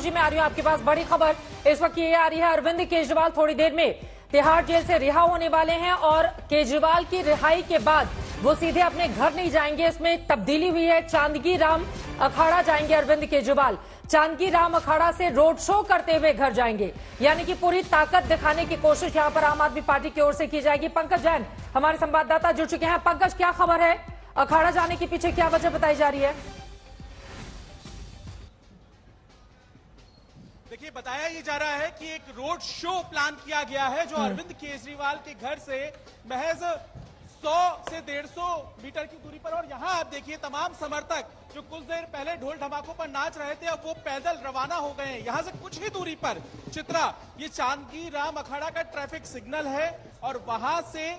आशुतोष जी, मैं आ रही हूँ आपके पास। बड़ी खबर इस वक्त ये आ रही है, अरविंद केजरीवाल थोड़ी देर में तिहाड़ जेल से रिहा होने वाले हैं और केजरीवाल की रिहाई के बाद वो सीधे अपने घर नहीं जाएंगे। इसमें तब्दीली हुई है, चांदगी राम अखाड़ा जाएंगे अरविंद केजरीवाल। चांदगी राम अखाड़ा से रोड शो करते हुए घर जाएंगे, यानी कि पूरी ताकत दिखाने की कोशिश यहां पर आम आदमी पार्टी की ओर से की जाएगी। पंकज जैन हमारे संवाददाता जुड़ चुके हैं। पंकज, क्या खबर है, अखाड़ा जाने के पीछे क्या वजह बताई जा रही है? देखिए, बताया ये जा रहा है कि एक रोड शो प्लान किया गया है जो अरविंद केजरीवाल के घर से महज 100 से 150 मीटर की दूरी पर। और यहाँ आप देखिए, तमाम समर्थक जो कुछ देर पहले ढोल धमाकों पर नाच रहे थे, अब वो पैदल रवाना हो गए हैं। यहाँ से कुछ ही दूरी पर चित्रा, ये चांदगी राम अखाड़ा का ट्रैफिक सिग्नल है और वहां से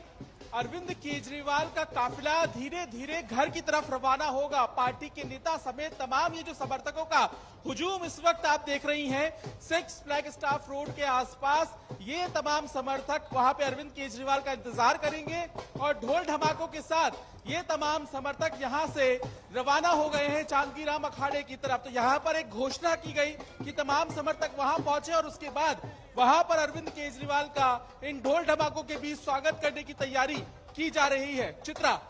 अरविंद केजरीवाल का काफिला धीरे धीरे घर की तरफ रवाना होगा। पार्टी के नेता समेत तमाम ये जो समर्थकों का हुजूम इस वक्त आप देख रही हैं, 6 फ्लैग स्टाफ रोड के आसपास ये तमाम समर्थक वहां पे अरविंद केजरीवाल का इंतजार करेंगे और ढोल धमाकों के साथ ये तमाम समर्थक यहां से रवाना हो गए हैं चांदगी राम अखाड़े की तरफ। तो यहां पर एक घोषणा की गई कि तमाम समर्थक वहां पहुंचे और उसके बाद वहां पर अरविंद केजरीवाल का इन ढोल धमाकों के बीच स्वागत करने की तैयारी की जा रही है। चित्रा,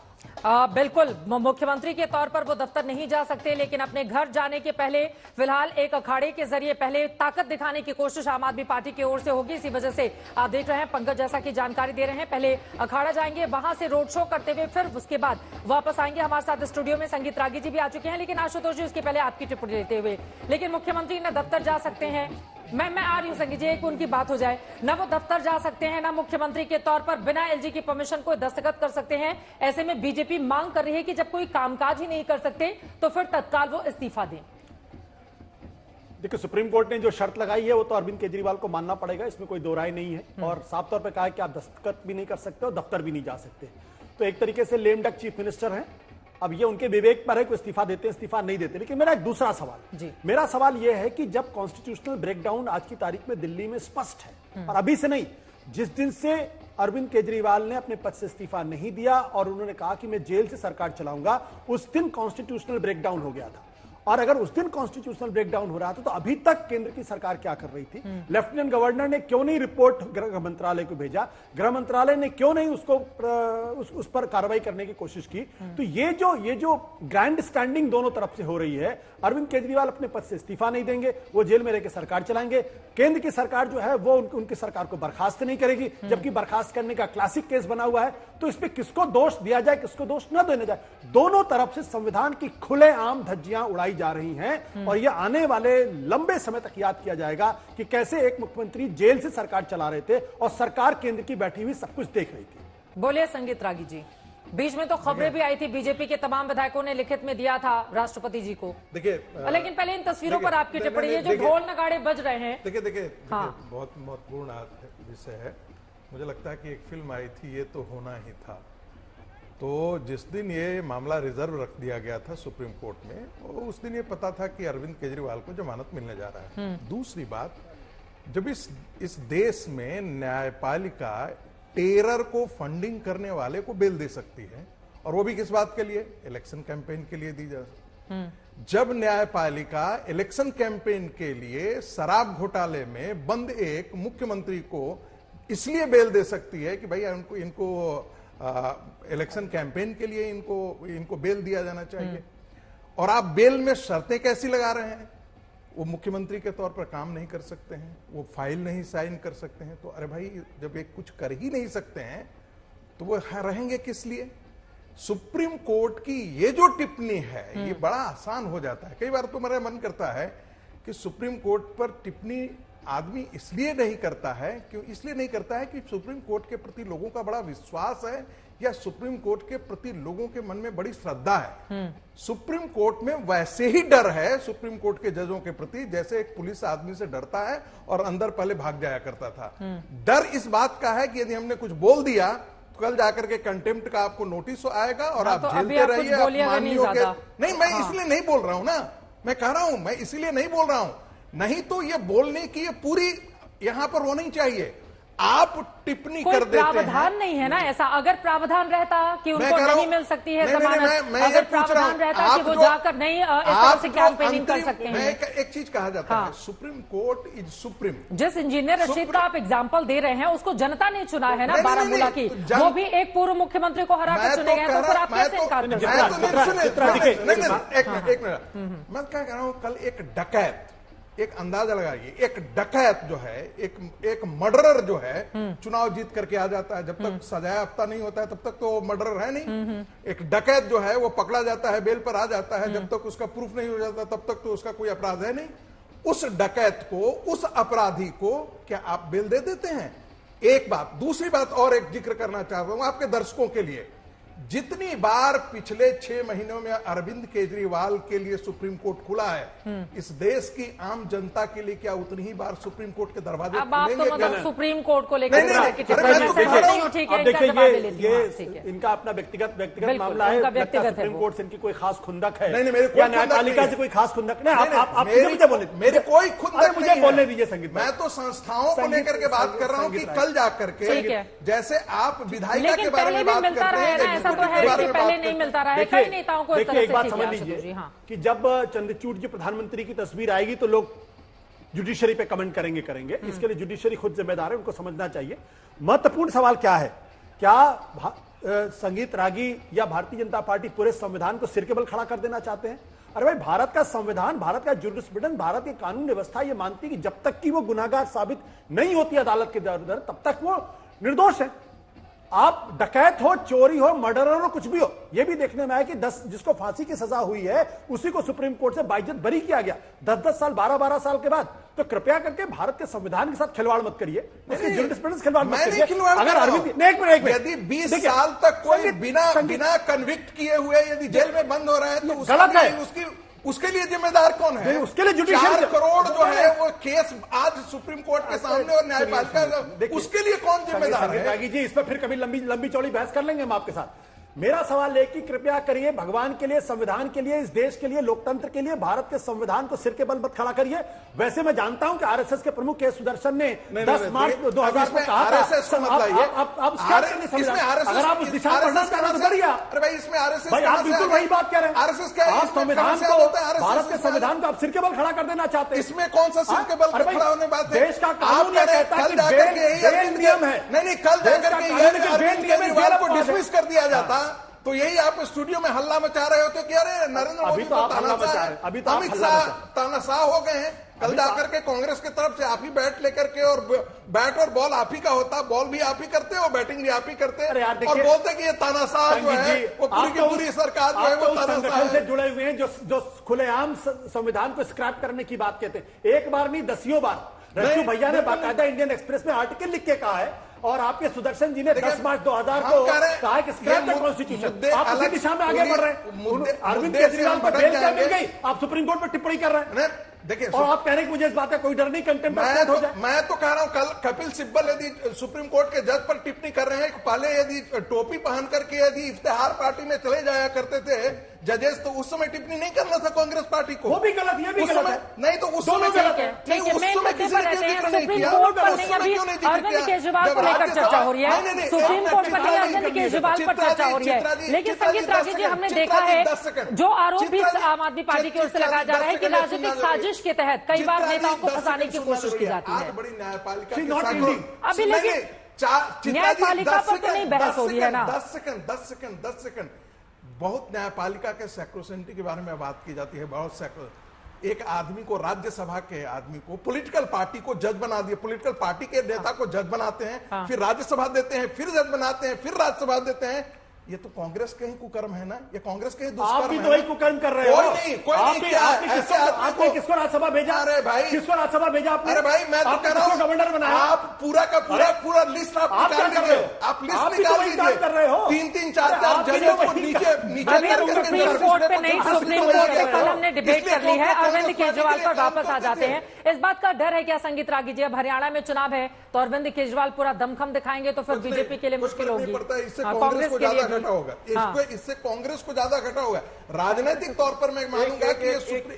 बिल्कुल, मुख्यमंत्री के तौर पर वो दफ्तर नहीं जा सकते, लेकिन अपने घर जाने के पहले फिलहाल एक अखाड़े के जरिए पहले ताकत दिखाने की कोशिश आम आदमी पार्टी की ओर से होगी। इसी वजह से आप देख रहे हैं पंकज जैसा कि जानकारी दे रहे हैं, पहले अखाड़ा जाएंगे, वहां से रोड शो करते हुए फिर उसके बाद वापस आएंगे। हमारे साथ स्टूडियो में संगीत रागी जी भी आ चुके हैं, लेकिन आशुतोष जी उसके पहले आपकी टिप्पणी लेते हुए, लेकिन मुख्यमंत्री न दफ्तर जा सकते हैं, मैं आ रही हूं संगीत जी, एक उनकी बात हो जाए, ना वो दफ्तर जा सकते हैं, ना मुख्यमंत्री के तौर पर बिना एलजी की परमिशन को दस्तखत कर सकते हैं। ऐसे में बीजेपी मांग कर रही है कि जब कोई कामकाज ही नहीं कर सकते तो फिर तत्काल वो इस्तीफा दें। देखिए, सुप्रीम कोर्ट ने जो शर्त लगाई है वो तो अरविंद केजरीवाल को मानना पड़ेगा, इसमें कोई दो राय नहीं है। और साफ तौर पर कहा है कि आप दस्तखत भी नहीं कर सकते और दफ्तर भी नहीं जा सकते। तो एक तरीके से लेम डक चीफ मिनिस्टर हैं। अब ये उनके विवेक पर है कि इस्तीफा देते हैं, इस्तीफा नहीं देते। लेकिन मेरा एक दूसरा सवाल जी, मेरा सवाल यह है कि जब कॉन्स्टिट्यूशनल ब्रेकडाउन आज की तारीख में दिल्ली में स्पष्ट है, और अभी से नहीं, जिस दिन से अरविंद केजरीवाल ने अपने पद से इस्तीफा नहीं दिया और उन्होंने कहा कि मैं जेल से सरकार चलाऊंगा, उस दिन कॉन्स्टिट्यूशनल ब्रेकडाउन हो गया था। और अगर उस दिन कॉन्स्टिट्यूशनल ब्रेकडाउन हो रहा था तो अभी तक केंद्र की सरकार क्या कर रही थी? लेफ्टिनेंट गवर्नर ने क्यों नहीं रिपोर्ट गृह मंत्रालय को भेजा? गृह मंत्रालय ने क्यों नहीं उसको उस पर कार्रवाई करने की कोशिश की? तो ये जो ग्रैंड स्टैंडिंग दोनों तरफ से हो रही है, अरविंद केजरीवाल अपने पद से इस्तीफा नहीं देंगे, वो जेल में रहकर सरकार चलाएंगे। केंद्र की सरकार जो है वो उनकी सरकार को बर्खास्त नहीं करेगी, जबकि बर्खास्त करने का क्लासिक केस बना हुआ है। तो इस पर किसको दोष दिया जाए, किसको दोष न देना जाए? दोनों तरफ से संविधान की खुलेआम धज्जियां उड़ाई जा रही हैं और यह आने वाले लंबे समय तक याद किया जाएगा कि कैसे एक मुख्यमंत्री जेल से सरकार चला रहे थे और सरकार केंद्र की बैठी हुई सब कुछ देख रही थी। बोलिए संगीत रागी जी। बीच में तो खबरें भी आई थी, बीजेपी के तमाम विधायकों ने लिखित में दिया था राष्ट्रपति जी को। देखिए, लेकिन पहले इन तस्वीरों पर आपकी टिप्पणी है, जो ढोल नगाड़े बज रहे हैं। देखिए, बहुत महत्वपूर्ण विषय है। मुझे लगता है कि एक फिल्म आई थी, ये तो होना ही था। तो जिस दिन ये मामला रिजर्व रख दिया गया था सुप्रीम कोर्ट में, उस दिन ये पता था कि अरविंद केजरीवाल को जमानत मिलने जा रहा है। दूसरी बात, जब इस देश में न्यायपालिका टेरर को फंडिंग करने वाले को बेल दे सकती है, और वो भी किस बात के लिए? इलेक्शन कैंपेन के लिए दी जा सकती है। जब न्यायपालिका इलेक्शन कैंपेन के लिए शराब घोटाले में बंद एक मुख्यमंत्री को इसलिए बेल दे सकती है कि भाई इनको इलेक्शन कैंपेन के लिए इनको बेल दिया जाना चाहिए, और आप बेल में शर्तें कैसी लगा रहे हैं? वो मुख्यमंत्री के तौर पर काम नहीं कर सकते हैं, वो फाइल नहीं साइन कर सकते हैं। तो अरे भाई, जब एक कुछ कर ही नहीं सकते हैं तो वो रहेंगे किस लिए? सुप्रीम कोर्ट की ये जो टिप्पणी है, ये बड़ा आसान हो जाता है। कई बार तो मेरा मन करता है कि सुप्रीम कोर्ट पर टिप्पणी आदमी इसलिए नहीं करता है, इसलिए नहीं करता है कि सुप्रीम कोर्ट के प्रति लोगों का बड़ा विश्वास है या सुप्रीम कोर्ट के प्रति लोगों के मन में बड़ी श्रद्धा है। सुप्रीम कोर्ट में वैसे ही डर है सुप्रीम कोर्ट के जजों के प्रति जैसे एक पुलिस आदमी से डरता है और अंदर पहले भाग जाया करता था। डर इस बात का है कि यदि हमने कुछ बोल दिया तो कल जाकर के कंटेम्प्ट का आपको नोटिस आएगा और आप झेलते रहिए। नहीं, मैं इसलिए नहीं बोल रहा हूं ना, मैं कह रहा हूं, मैं इसलिए नहीं बोल रहा हूं। नहीं तो ये बोलने की ये पूरी यहां पर होनी चाहिए। आप टिप्पणी कोई कर देते हैं। प्रावधान नहीं है ना ऐसा। अगर प्रावधान रहता कि उनको नहीं मिल सकती है जमानत, मैं अगर प्रावधान रहता कि वो जाकर नहीं इस तरह से कैंपेनिंग कर सकते हैं। एक चीज कहा जाता है, सुप्रीम कोर्ट इज सुप्रीम। जिस इंजीनियर रशीद का आप एग्जाम्पल दे रहे हैं उसको जनता ने चुना है ना बारामूला की, वो भी एक पूर्व मुख्यमंत्री को हरा कर चुने गए, तो फिर आप कैसे इनकार कर सकते हैं? एक मिनट, मैं क्या कह रहा हूं, कल एक डकैत, एक अंदाजा लगाइए, एक डकैत जो है, एक मर्डरर जो है चुनाव जीत करके आ जाता है, जब तक सजाया हफ्ता नहीं होता है तब तक तो वो मर्डरर है नहीं। एक डकैत जो है वो पकड़ा जाता है, बेल पर आ जाता है, जब तक उसका प्रूफ नहीं हो जाता तब तक तो उसका कोई अपराध है नहीं। उस डकैत को, उस अपराधी को क्या आप बेल दे देते हैं? एक बात। दूसरी बात और एक जिक्र करना चाहता हूं आपके दर्शकों के लिए, जितनी बार पिछले 6 महीनों में अरविंद केजरीवाल के लिए सुप्रीम कोर्ट खुला है, इस देश की आम जनता के लिए क्या उतनी ही बार सुप्रीम कोर्ट के दरवाजे अब आप तो खुलेंगे? मतलब सुप्रीम कोर्ट को लेकर ये इनका अपना व्यक्तिगत मामला है। सुप्रीम कोर्ट से इनकी कोई खास खुंदक है या न्यायपालिका से कोई खास खुंदक नहीं? आप मुझे बोले, मेरे कोई खुंदक मुझे बोलने दीजिए संगीत। मैं तो संस्थाओं को लेकर के बात कर रहा हूं कि कल जाकर के जैसे आप विधायिका के बारे में बात करते हैं, ऐसा तो है कि पहले नहीं मिलता रहा है, कई नेताओं को इस तरह से। एक बात समझ लीजिए कि जब चंद्रचूड़ जी प्रधानमंत्री की तस्वीर आएगी तो लोग जुडिशरी पे कमेंट करेंगे। इसके लिए जुडिशरी खुद जिम्मेदार है, उनको समझना चाहिए। महत्वपूर्ण सवाल क्या है, क्या संगीत रागी या भारतीय जनता पार्टी पूरे संविधान को सिर के बल खड़ा कर देना चाहते हैं? अरे भाई, भारत का संविधान, भारत का जुरिस्प्रूडेंस, भारत की कानून व्यवस्था ये मानती है कि जब तक कि वो गुनाहगार साबित नहीं होती अदालत के दर तब तक वो निर्दोष है। आप डकैत हो, चोरी हो, मर्डरर हो, कुछ भी हो, यह भी देखने में आया कि 10 जिसको फांसी की सजा हुई है उसी को सुप्रीम कोर्ट से बाइज्जत बरी किया गया 10-10 साल, 12-12 साल के बाद। तो कृपया करके भारत के संविधान के साथ खिलवाड़ मत करिए, उसके जुरिस्प्रूडेंस खिलवाड़ मत करिए। अगर अरविंद एक यदि 20 साल तक कोई बिना कन्विक्ट किए हुए यदि जेल में बंद हो रहा है तो गलत है। उसके लिए जिम्मेदार कौन है? उसके लिए जुडिशियल 4 करोड़ जो है वो केस आज सुप्रीम कोर्ट के सामने और न्यायपालिका, उसके लिए कौन जिम्मेदार है? रागी जी, इस पर फिर कभी लंबी चौड़ी बहस कर लेंगे हम आपके साथ। मेरा सवाल है कि कृपया करिए, भगवान के लिए, संविधान के लिए, इस देश के लिए, लोकतंत्र के लिए, भारत के संविधान को सिर के बल मत खड़ा करिए। वैसे मैं जानता हूं कि आरएसएस के प्रमुख के सुदर्शन ने 10 मार्च 2000 को कहा था, अगर आप उस दिशा पर बढ़ना चाहते तो बढ़िया। अरे भाई, इसमें आरएसएस, भाई आप बिल्कुल वही बात कह रहे हैं। आरएसएस क्या है? आप संविधान को, भारत के संविधान को आप सिर के बल खड़ा कर देना चाहते हैं। इसमें कौन सा सिर के बल खड़ा होने बात है? देश का कानून यह कहता है कि बेल नियम है। नहीं, कल जाकर के को डिसमिस कर दिया जाता तो यही आप स्टूडियो में हल्ला मचा रहे होते कि अरे नरेंद्र मोदी तो अमित शाह तानाशाह हो गए हैं। कल जाकर के कांग्रेस की तरफ से आप ही बैट लेकर के, और बैट और बॉल आप ही का होता, बॉल भी आप ही करते और बैटिंग भी आप ही करते, और बोलते कि ये तानाशाह जो है वो पूरी की पूरी सरकार जो है वो तानाशाह से जुड़े हुए हैं जो खुलेआम संविधान को स्क्रैप करने की बात कहते हैं। एक बार नहीं, 10 बार रज्जू भैया ने बाकायदा इंडियन एक्सप्रेस में आर्टिकल लिख के कहा है, और आपके सुदर्शन जी ने 10 मार्च 2000 को कहा कि स्क्रैप द कॉन्स्टिट्यूशन। आप उसी दिशा में आगे बढ़ रहे हैं। अरविंद केजरीवाल को बेल क्या मिल गई, आप सुप्रीम कोर्ट में टिप्पणी कर रहे हैं। देखिए, और आप कह रहे हैं कि मुझे इस बात का कोई डर नहीं, कंटेम्प्ट हो जाए। मैं तो कह रहा हूं, कल कपिल सिब्बल यदि सुप्रीम कोर्ट के जज पर टिप्पणी कर रहे हैं, पहले यदि टोपी पहन करके यदि इफ्तिहार पार्टी में चले जाया करते थे जजेस, तो उस समय टिप्पणी नहीं करना था कांग्रेस पार्टी को। वो भी गलत, ये भी गलत है। नहीं तो उस समय गलत है, नहीं उस समय किसी ने क्यों जिक्र नहीं किया? अरविंद केजरीवाल को लेकर चर्चा हो रही है, सुप्रीम कोर्ट पर नहीं, अरविंद केजरीवाल पर चर्चा हो रही है। लेकिन संगीत रागी जी, हमने देखा है जो आरोप भी आम आदमी पार्टी की ओर से लगाया जा रहा है कि राजनीतिक साजिश के तहत कई बार नेताओं को फंसाने की कोशिश की जाती है। बड़ी न्यायपालिका अभी लेकिन न्यायपालिका पर तो नहीं बहस हो रही है ना। 10 सेकंड बहुत न्यायपालिका के सैक्रोसेंटी के बारे में बात की जाती है। बहुत एक आदमी को, राज्यसभा के आदमी को, पॉलिटिकल पार्टी को जज बना दिया, पॉलिटिकल पार्टी के नेता को जज बनाते हैं, फिर राज्यसभा देते हैं, फिर जज बनाते हैं, फिर राज्यसभा देते हैं। ये तो कांग्रेस के ही कुकर्म है ना, ये कांग्रेस के ही दुष्कर्म है। आप भी तो वही कुकर्म कर रहे हो। कोई नहीं किया। आपने किसको राज्यसभा भेजा? अरे भाई, किसको राज्यसभा भेजा आपने? अरे भाई, मैं तो कह रहा हूं गवर्नर बनाया। आप पूरा का पूरा लिस्ट आप निकाल लीजिए, आप लिस्ट निकाल लीजिए। कर रहे हो 3-3, 4-4 जजों को नीचे सुप्रीम कोर्ट पे नहीं, सुप्रीम कोर्ट पे कल हमने डिबेट कर ली है। अरविंद केजरीवाल पर वापस आ जाते हैं। इस बात का डर है क्या संगीत रागी जी, अब हरियाणा में चुनाव है तो अरविंद केजरीवाल पूरा दमखम दिखाएंगे तो फिर बीजेपी के लिए मुश्किल होगी, कांग्रेस के लिए घटा होगा, इससे कांग्रेस को ज्यादा घटा होगा। राजनीतिक तौर पर मैं मानूंगा कि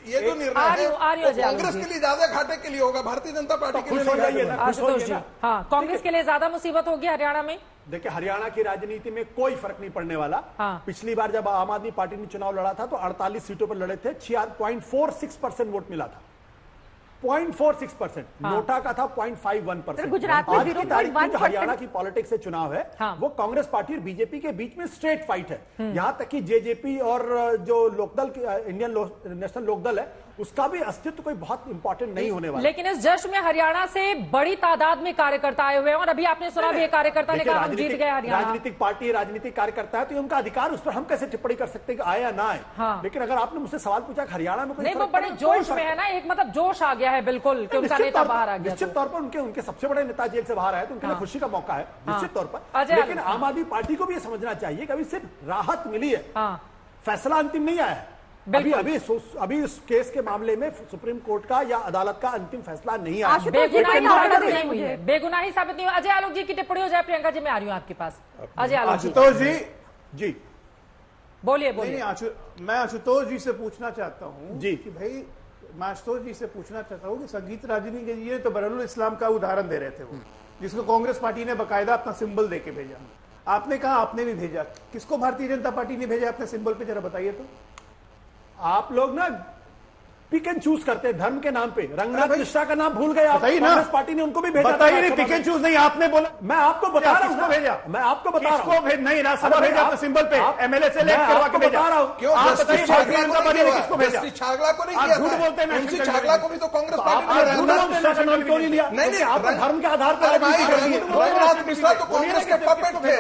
ये जो निर्णय है कांग्रेस के लिए ज्यादा घाटे के लिए होगा, भारतीय जनता पार्टी के लिए। आशुतोष जी, हाँ, कांग्रेस के लिए ज्यादा मुसीबत होगी हरियाणा में। देखिए, हरियाणा की राजनीति में कोई फर्क नहीं पड़ने वाला। पिछली बार जब आम आदमी पार्टी ने चुनाव लड़ा था तो 48 सीटों पर लड़े थे, 0.46% वोट मिला था। 0.46%। नोटा का था 0.51%। गुजरात में आज की तारीख में जो हरियाणा की पॉलिटिक्स से चुनाव है वो कांग्रेस पार्टी और बीजेपी के बीच में स्ट्रेट फाइट है। यहां तक कि जेजेपी और जो लोकदल इंडियन नेशनल लोकदल है उसका भी अस्तित्व कोई बहुत इंपॉर्टेंट नहीं होने वाला। लेकिन इस जश्न में हरियाणा से बड़ी तादाद में कार्यकर्ता आए हुए हैं और अभी आपने सुना भी एक कार्यकर्ता ने कहा हम जीत गए हरियाणा। राजनीतिक पार्टी, राजनीतिक कार्यकर्ता है तो उनका अधिकार, उस पर हम कैसे टिप्पणी कर सकते हैं कि आए या ना आए। लेकिन अगर आपने मुझसे सवाल पूछा हरियाणा में कोई नहीं, वो बड़े जोश में है ना, एक मतलब जोश आ गया है बिल्कुल कि उनका नेता बाहर आ गया। निश्चित तौर पर उनके सबसे बड़े नेता जेल से बाहर आए तो उनके लिए खुशी का मौका है निश्चित तौर पर। लेकिन आम आदमी पार्टी को भी समझना चाहिए कि अभी सिर्फ राहत मिली है, फैसला अंतिम नहीं आया है। अभी इस केस के मामले में सुप्रीम कोर्ट का या अदालत का अंतिम फैसला नहीं आया। बेगुनाही साबित नहीं हुई। अजय आलोक जी की टिप्पणी हो जाए। प्रियंका जी, मैं आ रही हूँ आपके पास। अजय आलोक आशुतोष जी बोलिए। मैं आशुतोष जी से पूछना चाहता हूँ जी कि भाई, मैं आशुतोष जी से पूछना चाहता हूँ कि संगीत राजनी के लिए तो बरहुल इस्लाम का उदाहरण दे रहे थे वो, जिसको कांग्रेस पार्टी ने बकायदा अपना सिंबल देके भेजा। आपने कहा आपने भी भेजा, किसको भारतीय जनता पार्टी ने भेजा अपने सिंबल पे, जरा बताइए तो। आप लोग ना पिक एंड चूज करते हैं धर्म के नाम पे। रंगनाथ मिश्रा का नाम भूल गए आप। कांग्रेस पार्टी ने उनको भी भेजा। बताइए नहीं, पिक एंड चूज नहीं, आपने बोला। मैं आपको बता रहा हूँ, भेजा मैं आपको बता रहा हूँ। नहीं, राज्यसभा भेजा अपने सिंबल पे, एमएलए से लेकर करवा के भेजा। क्यों आप बताइए भारतीय जनता पार्टी ने किसको भेजा? छागला को नहीं किया। झूठ बोलते हैं। एमसी छागला को भी तो कांग्रेस पार्टी ने क्यों नहीं लिया? नहीं, आप धर्म के आधार पर रंगनाथ मिश्रा तो कांग्रेस के पपेट थे।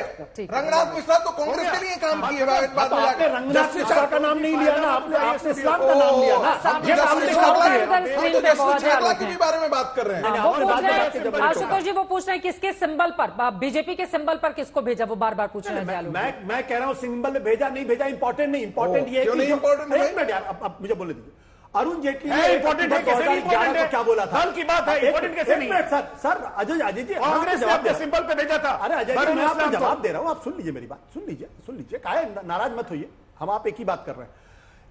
रंगनाथ मिश्रा तो कांग्रेस के लिए काम किए। आपने रंगनाथ मिश्रा का नाम नहीं लिया ना, आपने इस्लाम का नाम लिया ना। छागला के भी बारे में बात कर रहे हैं। आशुतोष जी वो पूछ रहे हैं किसके सिंबल पर, बीजेपी के सिंबल पर किसको भेजा, वो बार बार पूछ रहे हैं। मैं कह रहा हूं सिंबल भेजा नहीं भेजा इंपॉर्टेंट नहीं, इंपॉर्टेंट ये क्यों नहीं इंपॉर्टेंट है? एक मिनट यार, अब मुझे बोलने दीजिए। अरुण जेटली ने इंपॉर्टेंट है, कैसे नहीं इंपॉर्टेंट है? क्या बोला था? धर्म की बात है, इंपॉर्टेंट कैसे नहीं? सर अजय जी, कांग्रेस ने अपने सिंबल पे भेजा था। अरे अजय जी, मैं आपको जवाब दे रहा हूं, आप सुन लीजिए मेरी बात, सुन लीजिए, काहे नाराज मत होइए, हम आप एक ही बात कर रहे हैं।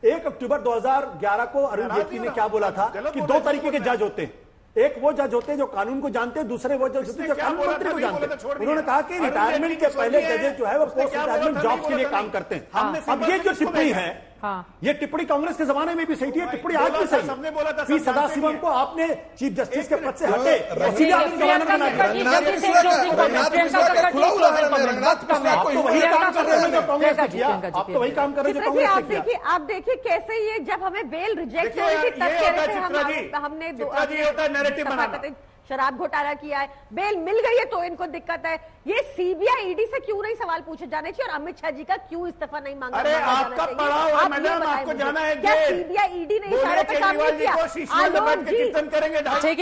1 अक्टूबर 2011 को अरुण जेटली ने क्या बोला था कि 2 तरीके के जज होते हैं, एक वो जज होते हैं जो कानून को जानते हैं, दूसरे वो जज होते हैं जो कानून मंत्री को जानते हैं। उन्होंने कहा कि रिटायरमेंट के पहले जजेस जो है वो पोस्ट रिटायरमेंट जॉब्स के लिए काम करते हैं। अब ये जो टिप्पणी है, ये टिप्पणी कांग्रेस के जमाने में भी सही थी, ये टिप्पणी आज भी सही है। पी सदाशिवम को आपने चीफ जस्टिस के पद से हटे, रंगनाथ मिश्रा का खुला उदाहरण है। रंगनाथ मिश्रा को वही काम कर रहे हैं जो कांग्रेस ने किया, आप तो वही काम कर रहे हैं जो कांग्रेस ने किया। आप देखिए कैसे ये, जब हमें बेल रिजेक्ट हुई थी तब कह रहे थे हमने शराब घोटाला किया है, बेल मिल गई है तो इनको दिक्कत है। ये सीबीआई ईडी से क्यों नहीं सवाल पूछे जाने चाहिए और अमित शाह जी का क्यों इस्तीफा नहीं मांगा? अरे आपका पड़ा हुआ मैडम, आपको जाना है क्या सीबीआई ईडी ने इशारे पे काम नहीं किया? कीर्तन करेंगे। ठीक है।